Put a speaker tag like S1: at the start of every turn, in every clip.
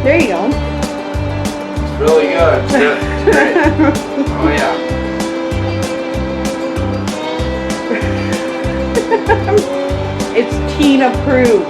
S1: There you go.
S2: It's really good. It's good. It's great. Oh yeah.
S1: It's teen approved.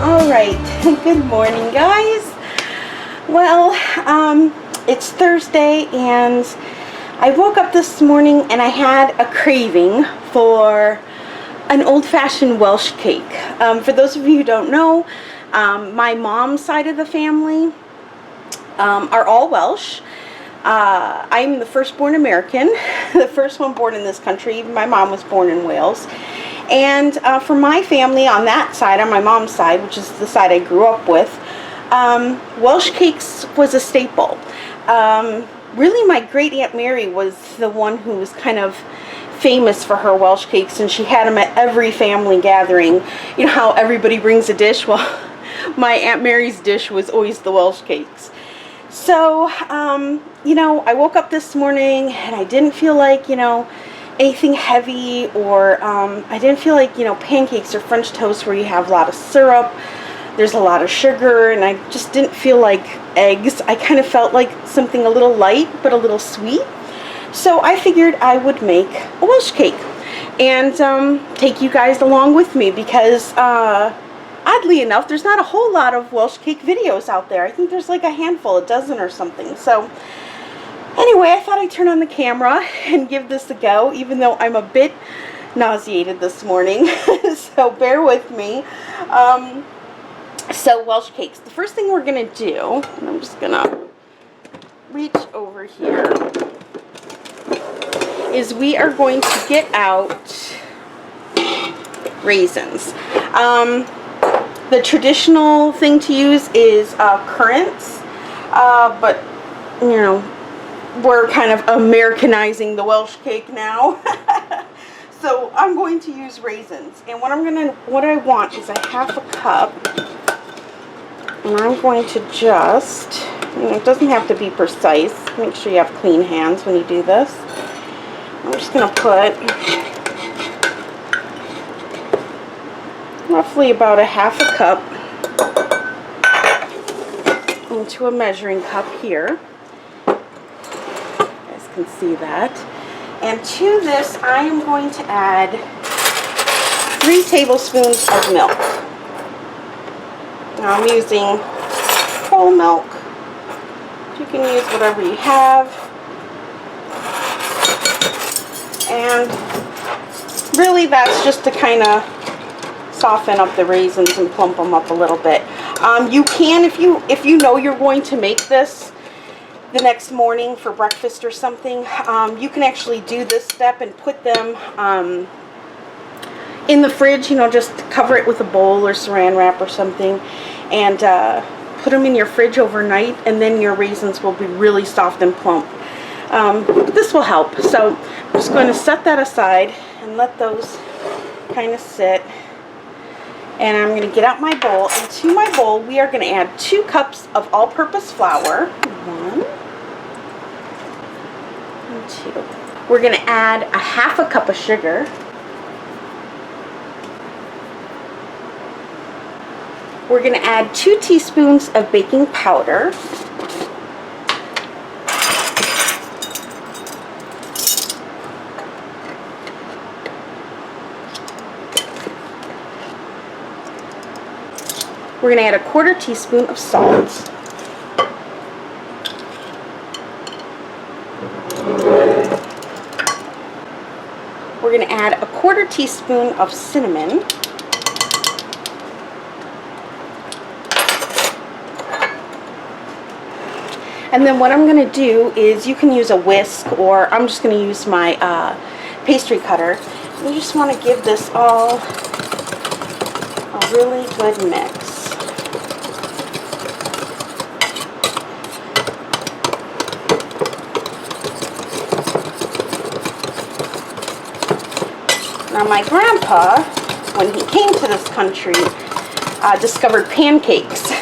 S1: All right. Good morning, guys. Well, it's Thursday and I woke up this morning and I had a craving for an old-fashioned Welsh cake. For those of you who don't know, my mom's side of the family are all Welsh. I'm the firstborn American, the first one born in this country. My mom was born in Wales. And for my family on that side, on my mom's side, which is the side I grew up with, Welsh cakes was a staple. Really, my great Aunt Mary was the one who was kind of famous for her Welsh cakes, and she had them at every family gathering. You know how everybody brings a dish? Well, my Aunt Mary's dish was always the Welsh cakes. So, you know, I woke up this morning and I didn't feel like, you know, anything heavy, or I didn't feel like, you know, pancakes or French toast where you have a lot of syrup. There's a lot of sugar, and I just didn't feel like eggs. I kind of felt like something a little light, but a little sweet. So I figured I would make a Welsh cake and take you guys along with me, because oddly enough, there's not a whole lot of Welsh cake videos out there. I think there's like a handful, a dozen or something. So anyway, I thought I'd turn on the camera and give this a go, even though I'm a bit nauseated this morning. So bear with me. So Welsh cakes. The first thing we're going to do, and I'm just going to reach over here, is we are going to get out raisins. The traditional thing to use is currants, but, you know, we're kind of Americanizing the Welsh cake now. So I'm going to use raisins. And what I want is a half a cup. And I'm going to just, you know, it doesn't have to be precise. Make sure you have clean hands when you do this. I'm just going to put roughly about a half a cup into a measuring cup here. You guys can see that. And to this, I am going to add 3 tablespoons of milk. Now I'm using whole milk. You can use whatever you have. And really that's just to kind of soften up the raisins and plump them up a little bit. You can, if you know you're going to make this the next morning for breakfast or something, you can actually do this step and put them in the fridge, you know, just cover it with a bowl or saran wrap or something, and put them in your fridge overnight, and then your raisins will be really soft and plump. This will help. So I'm just going to set that aside and let those kind of sit. And I'm going to get out my bowl. And to my bowl, we are going to add 2 cups of all-purpose flour. 1 and 2. We're going to add a half a cup of sugar. We're going to add 2 teaspoons of baking powder. We're going to add a 1/4 teaspoon of salt. We're going to add a 1/4 teaspoon of cinnamon. And then what I'm going to do is, you can use a whisk, or I'm just going to use my pastry cutter. You just want to give this all a really good mix. Now my grandpa, when he came to this country, discovered pancakes.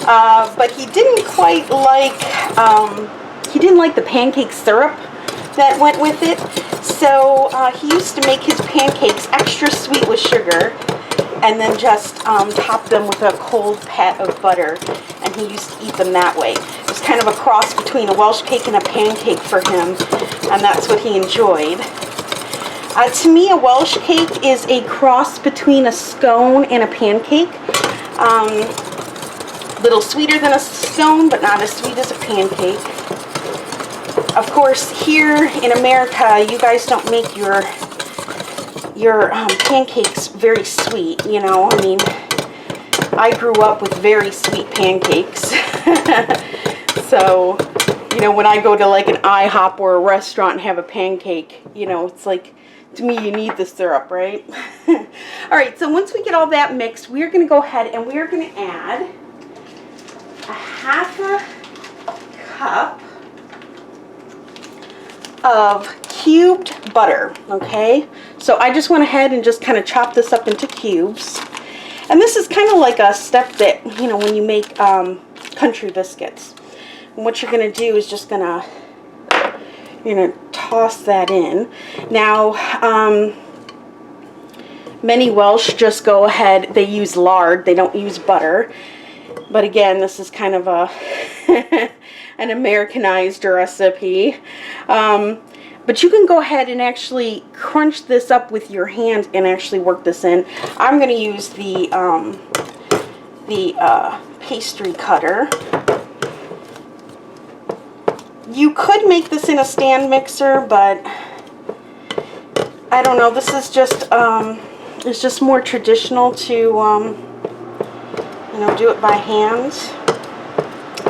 S1: But he didn't quite like, he didn't like the pancake syrup, that went with it. So he used to make his pancakes extra sweet with sugar, and then just top them with a cold pat of butter, and he used to eat them that way. It was kind of a cross between a Welsh cake and a pancake for him, and that's what he enjoyed. To me, a Welsh cake is a cross between a scone and a pancake. A little sweeter than a scone, but not as sweet as a pancake. Of course, here in America, you guys don't make your pancakes very sweet, you know. I mean, I grew up with very sweet pancakes. So, you know, when I go to like an IHOP or a restaurant and have a pancake, you know, it's like, to me, you need the syrup, right? Alright, so once we get all that mixed, we're going to go ahead and we're going to add a half a cup of cubed butter, okay? So I just went ahead and just kind of chopped this up into cubes. And this is kind of like a step that, you know, when you make country biscuits. And what you're going to do is just going to, you're going to toss that in. Now, many Welsh just go ahead, they use lard, they don't use butter. But again, this is kind of a an Americanized recipe. But you can go ahead and actually crunch this up with your hand and actually work this in. I'm going to use the pastry cutter. You could make this in a stand mixer, but I don't know. This is just it's just more traditional to you know, do it by hand.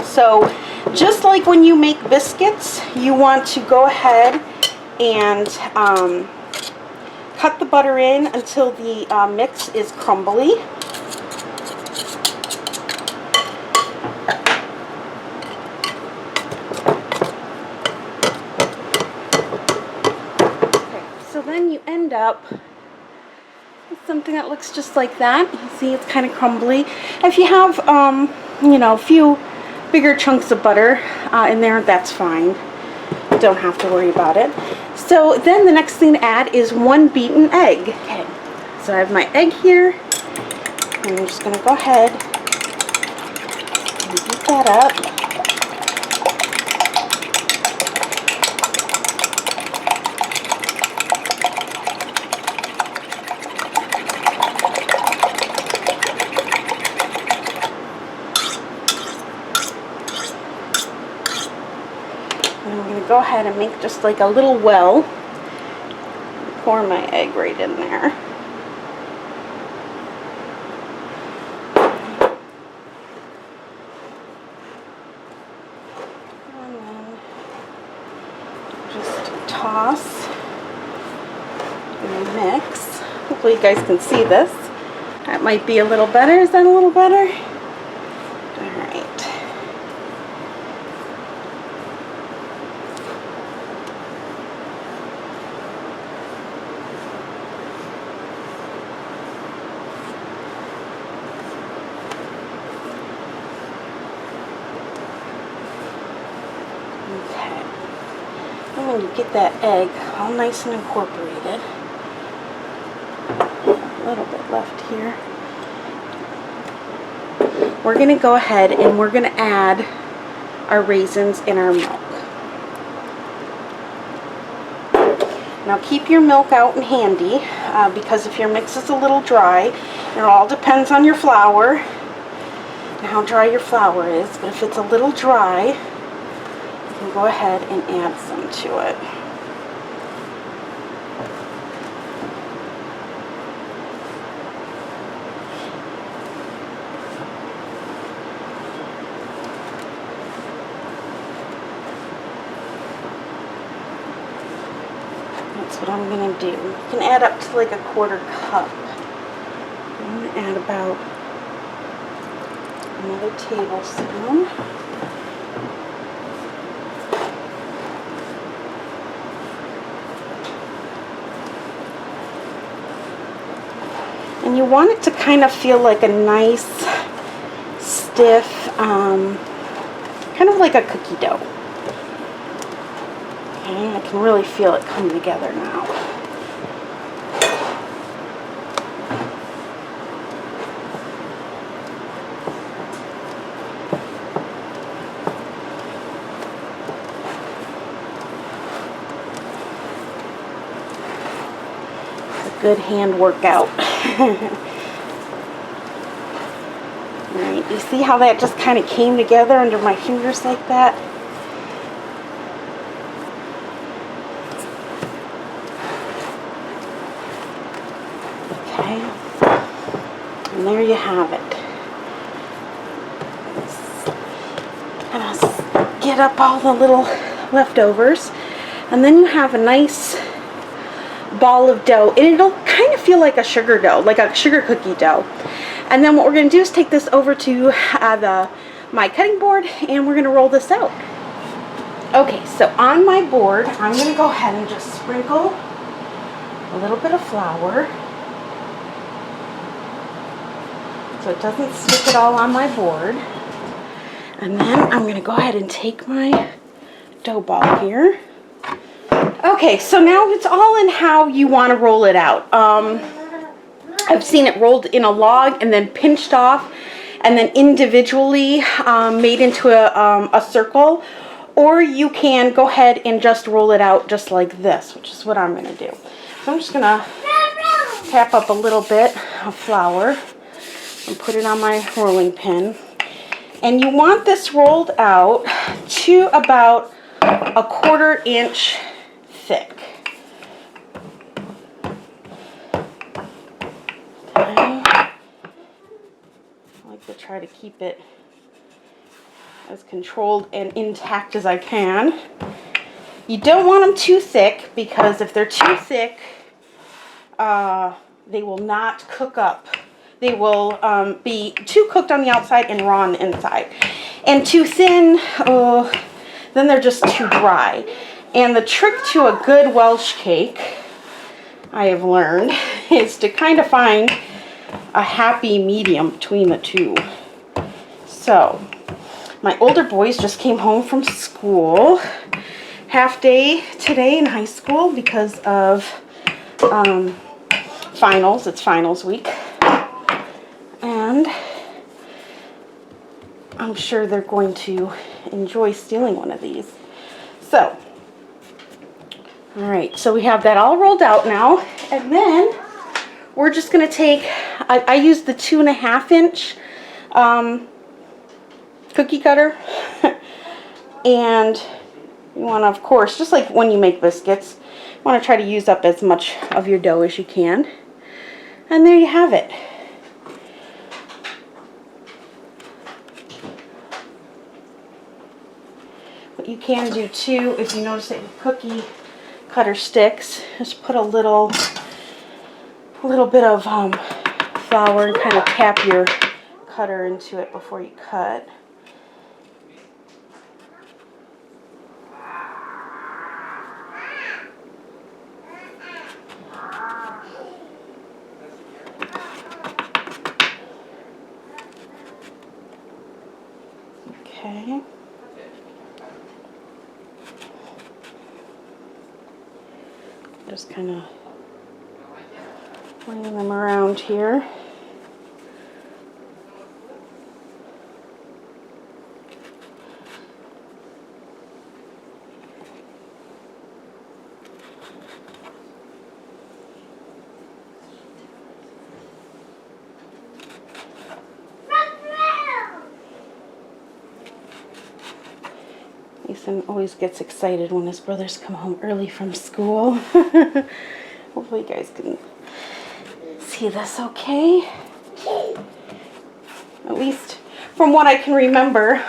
S1: So just like when you make biscuits, you want to go ahead and cut the butter in until the mix is crumbly. Okay, so then you end up with something that looks just like that. You see, it's kind of crumbly. If you have, you know, a few bigger chunks of butter in there, that's fine. Don't have to worry about it. So then the next thing to add is 1 beaten egg. Okay, so I have my egg here. And I'm just going to go ahead and beat that up. And I'm going to go ahead and make just like a little well. Pour my egg right in there. And then just toss and mix. Hopefully you guys can see this. That might be a little better. Is that a little better? And when you get that egg all nice and incorporated, a little bit left here, we're going to go ahead and we're going to add our raisins in our milk. Now keep your milk out and handy because if your mix is a little dry, it all depends on your flour and how dry your flour is, but if it's a little dry, you can go ahead and add some to it. That's what I'm going to do. You can add up to like a 1/4 cup. I'm going to add about another tablespoon. And you want it to kind of feel like a nice, stiff, kind of like a cookie dough. Okay, I can really feel it come together now. Good hand workout. Alright, you see how that just kind of came together under my fingers like that? Okay. And there you have it. Let's get up all the little leftovers. And then you have a nice ball of dough, and it'll kind of feel like a sugar dough, like a sugar cookie dough. And then what we're going to do is take this over to my cutting board, and we're going to roll this out. Okay, so on my board, I'm going to go ahead and just sprinkle a little bit of flour so it doesn't stick it all on my board. And then I'm going to go ahead and take my dough ball here. Okay, so now it's all in how you want to roll it out. I've seen it rolled in a log and then pinched off and then individually made into a circle. Or you can go ahead and just roll it out just like this, which is what I'm going to do. So I'm just going to tap up a little bit of flour and put it on my rolling pin. And you want this rolled out to about a 1/4 inch thick. Okay. I like to try to keep it as controlled and intact as I can. You don't want them too thick, because if they're too thick, they will not cook up. They will be too cooked on the outside and raw on the inside. And too thin, then they're just too dry. And the trick to a good Welsh cake, I have learned, is to kind of find a happy medium between the two. So, my older boys just came home from school. Half day today in high school because of finals. It's finals week. And I'm sure they're going to enjoy stealing one of these. So, alright, so we have that all rolled out now. And then we're just going to take, I used the 2.5 inch cookie cutter. And you want to, of course, just like when you make biscuits, you want to try to use up as much of your dough as you can. And there you have it. What you can do too, if you notice that your cookie cutter sticks, just put a little bit of flour and kind of tap your cutter into it before you cut. Okay. Just kind of laying them around here. Ethan always gets excited when his brothers come home early from school. Hopefully you guys can see this okay. At least from what I can remember,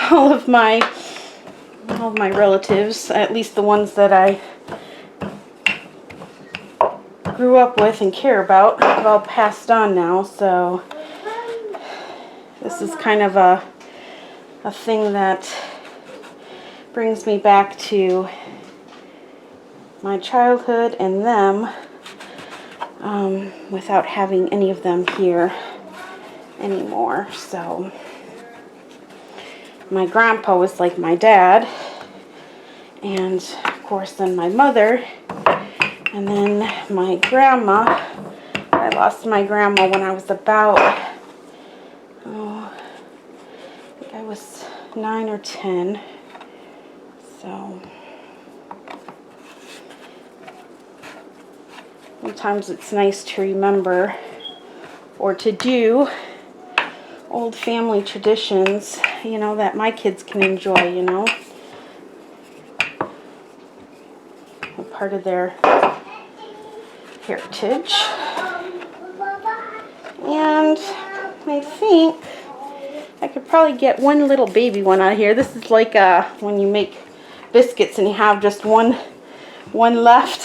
S1: all of my relatives, at least the ones that I grew up with and care about, have all passed on now. So this is kind of a thing that brings me back to my childhood and them, without having any of them here anymore. So my grandpa was like my dad, and course, then my mother, and then my grandma. I lost my grandma when I was about, I think I was 9 or 10. So sometimes it's nice to remember or to do old family traditions, you know, that my kids can enjoy, you know. A part of their heritage. And I think I could probably get one little baby one out of here. This is like when you make biscuits and you have just one left.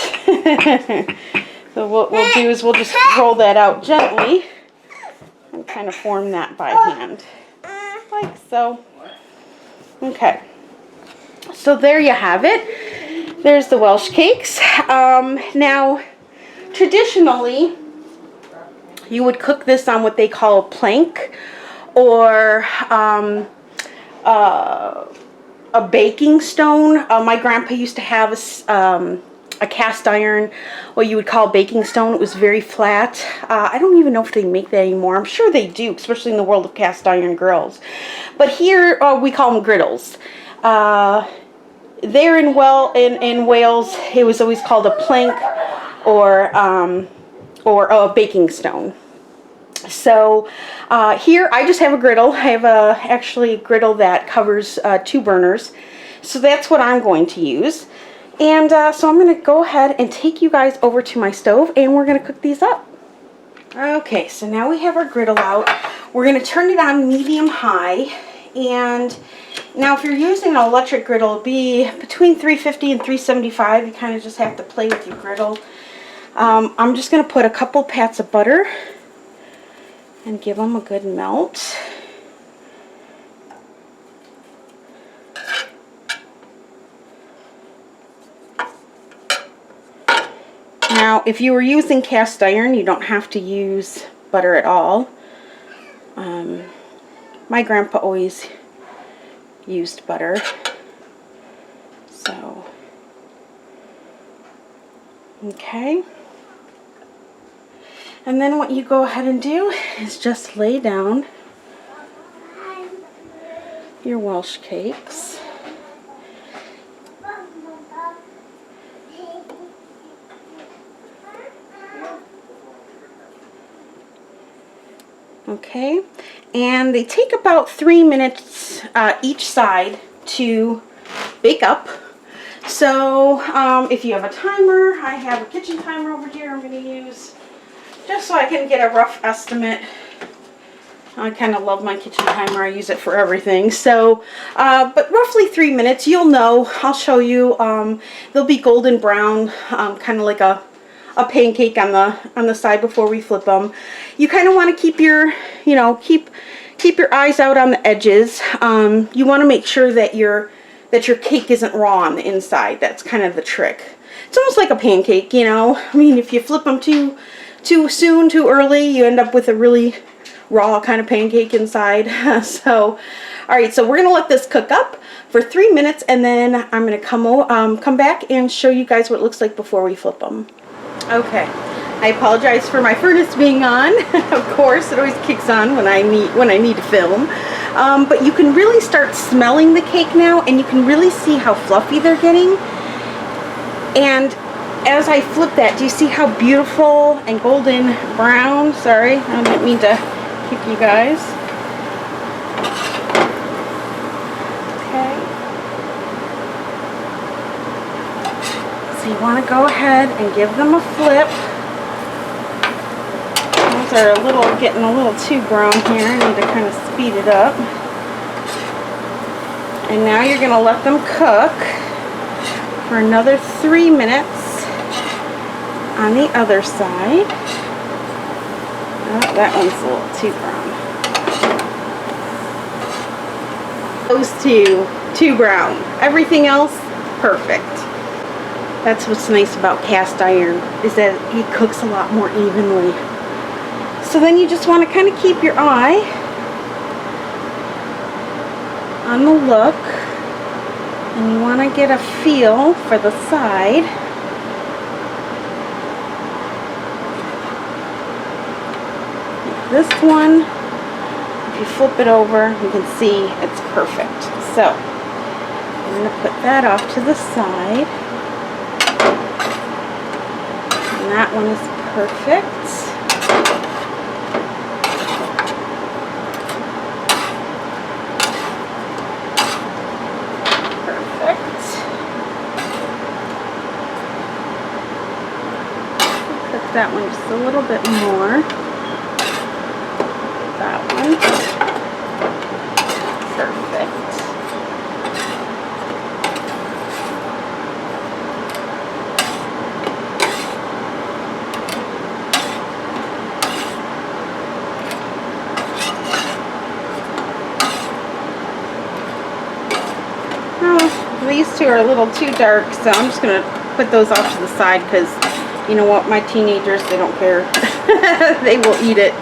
S1: So what we'll do is we'll just roll that out gently and kind of form that by hand, like so. Okay, so there you have it. There's the Welsh cakes. Now, traditionally, you would cook this on what they call a plank, or a baking stone. My grandpa used to have a cast iron, what you would call baking stone. It was very flat. I don't even know if they make that anymore. I'm sure they do, especially in the world of cast iron grills. But here we call them griddles. There in Wales, it was always called a plank or a baking stone. So here I just have a griddle. I have actually a griddle that covers 2 burners. So that's what I'm going to use. And so I'm going to go ahead and take you guys over to my stove and we're going to cook these up. Okay, so now we have our griddle out. We're going to turn it on medium high. And now if you're using an electric griddle, it'll be between 350 and 375. You kind of just have to play with your griddle. I'm just going to put a couple pats of butter and give them a good melt. Now, if you were using cast iron, you don't have to use butter at all. My grandpa always used butter. So, okay. And then what you go ahead and do is just lay down your Welsh cakes. Okay, and they take about 3 minutes each side to bake up. So if you have a timer, I have a kitchen timer over here I'm going to use just so I can get a rough estimate. I kind of love my kitchen timer. I use it for everything. So, but roughly 3 minutes, you'll know. I'll show you. They'll be golden brown, kind of like a pancake on the side before we flip them. You kind of want to keep your, you know, keep your eyes out on the edges. You want to make sure that your cake isn't raw on the inside. That's kind of the trick. It's almost like a pancake, you know. I mean, if you flip them too soon, too early, you end up with a really raw kind of pancake inside. So, all right, so we're gonna let this cook up for 3 minutes, and then I'm gonna come back and show you guys what it looks like before we flip them. Okay, I apologize for my furnace being on. Of course, it always kicks on when I need to film. But you can really start smelling the cake now, and you can really see how fluffy they're getting. And as I flip that, do you see how beautiful and golden brown? Sorry, I didn't mean to kick you guys. Okay. So you want to go ahead and give them a flip. Those are getting a little too brown here. I need to kind of speed it up. And now you're going to let them cook for another 3 minutes on the other side. Oh, that one's a little too brown. Those too brown. Everything else, perfect. That's what's nice about cast iron, is that it cooks a lot more evenly. So then you just want to kind of keep your eye on the look. And you want to get a feel for the side. This one, if you flip it over, you can see it's perfect. So, I'm going to put that off to the side. And that one is perfect. Perfect. Cook that one just a little bit more. That one. Perfect. Oh, these two are a little too dark, so I'm just going to put those off to the side because, you know what, my teenagers, they don't care. They will eat it.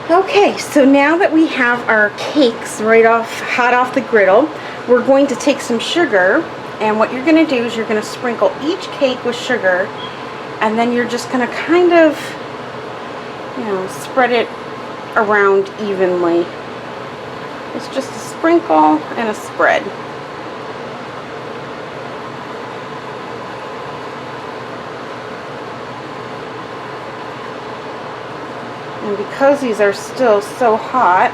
S1: Okay, so now that we have our cakes hot off the griddle, we're going to take some sugar, and what you're going to do is you're going to sprinkle each cake with sugar, and then you're just going to kind of, you know, spread it around evenly. It's just a sprinkle and a spread. And because these are still so hot,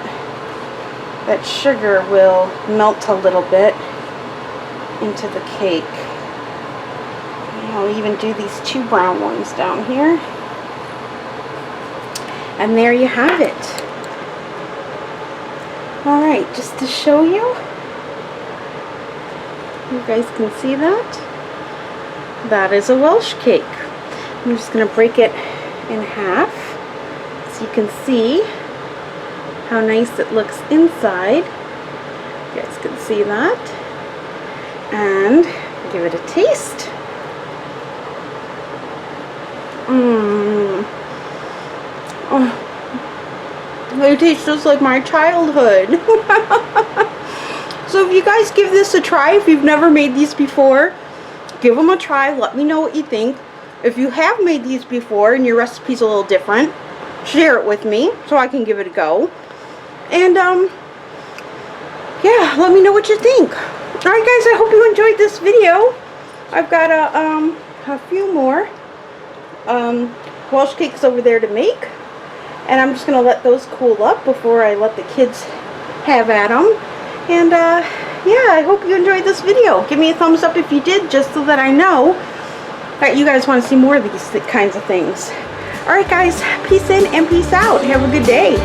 S1: that sugar will melt a little bit into the cake. And I'll even do these two brown ones down here. And there you have it. Alright, just to show you guys can see that. That is a Welsh cake. I'm just going to break it in half. So you can see how nice it looks inside. You guys can see that. And give it a taste. Oh, it tastes just like my childhood. So if you guys give this a try, if you've never made these before, give them a try. Let me know what you think. If you have made these before and your recipe's a little different, share it with me so I can give it a go. And yeah, let me know what you think. Alright guys, I hope you enjoyed this video. I've got a few more Welsh cakes over there to make, and I'm just going to let those cool up before I let the kids have at them. And yeah, I hope you enjoyed this video. Give me a thumbs up if you did, just so that I know that you guys want to see more of these kinds of things. Alright guys, peace in and peace out. Have a good day.